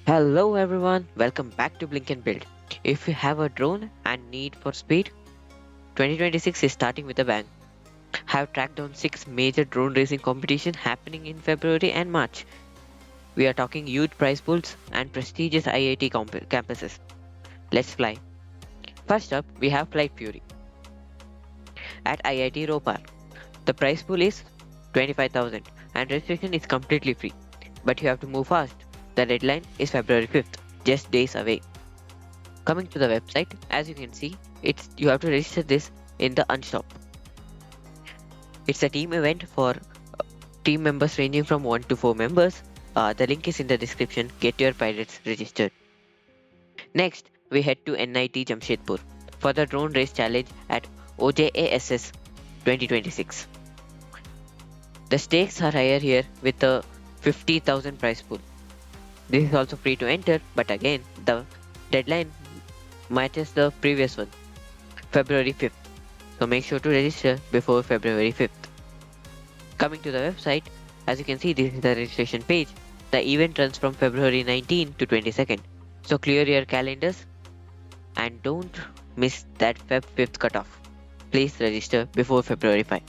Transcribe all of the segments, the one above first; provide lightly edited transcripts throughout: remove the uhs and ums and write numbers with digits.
Hello everyone, welcome back to Blink and Build. If you have a drone and need for speed, 2026 is starting with a bang. Have tracked down 6 major drone racing competitions happening in February and March. We are talking huge prize pools and prestigious IIT campuses. Let's fly. First up, we have Flight Fury at IIT Ropar. The prize pool is 25,000 and registration is completely free. But you have to move fast. The deadline is February 5th, just days away. Coming to the website, as you can see, it's you have to register this in the Unstop. It's a team event for team members ranging from 1 to 4 members. The link is in the description. Get your pilots registered. Next, we head to NIT Jamshedpur for the drone race challenge at OJASS 2026. The stakes are higher here with a 50,000 prize pool. This is also free to enter, but again, the deadline matches the previous one, February 5th. So make sure to register before February 5th. Coming to the website, as you can see, this is the registration page. The event runs from February 19 to 22nd. So clear your calendars and don't miss that Feb 5th cutoff. Please register before February 5.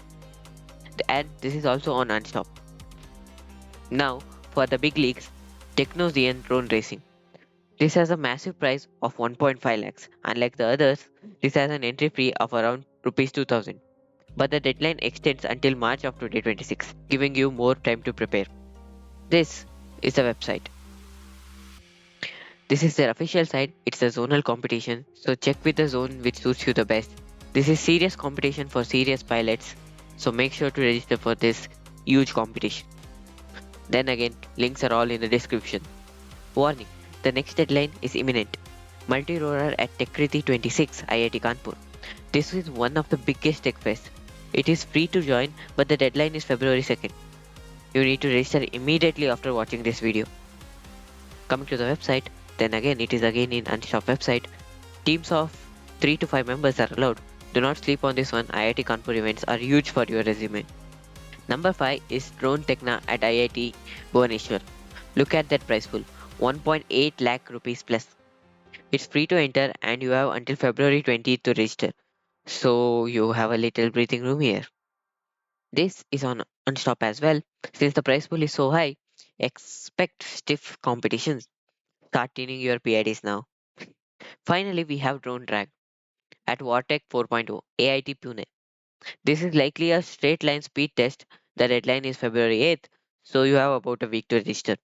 And this is also on Unstop. Now, for the big leagues, Technosian Drone Racing. This has a massive prize of 1.5 lakhs. Unlike the others, this has an entry fee of around rupees 2000. But the deadline extends until March of 2026, giving you more time to prepare. This is the website. This is their official site. It's a zonal competition, so check with the zone which suits you the best. This is serious competition for serious pilots, so make sure to register for this huge competition. Then again, links are all in the description. Warning, the next deadline is imminent. Multi-roller at Techkriti 26 IIT Kanpur. This is one of the biggest tech fest. It is free to join, but the deadline is February 2nd. You need to register immediately after watching this video. Coming to the website, then again it is again in Unstop website. Teams of 3 to 5 members are allowed. Do not sleep on this one. IIT Kanpur events are huge for your resume. Number 5 is Drone Techna at IIT Bhubaneswar. Look at that price pool, 1.8 lakh rupees plus. It's free to enter and you have until February 20th to register. So you have a little breathing room here. This is on Unstop as well. Since the price pool is so high, expect stiff competitions. Start tuning your PIDs now. Finally, we have Drone Drag at Wartech 4.0 AIT Pune. This is likely a straight line speed test. The deadline is February 8th, so you have about a week to register.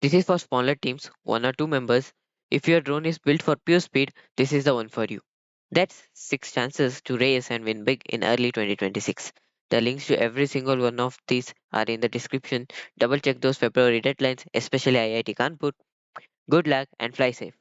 This is for smaller teams, 1 or 2 members. If your drone is built for pure speed, this is the one for you. That's 6 chances to race and win big in early 2026. The links to every single one of these are in the description. Double check those February deadlines, especially IIT Kanpur. Good luck and fly safe.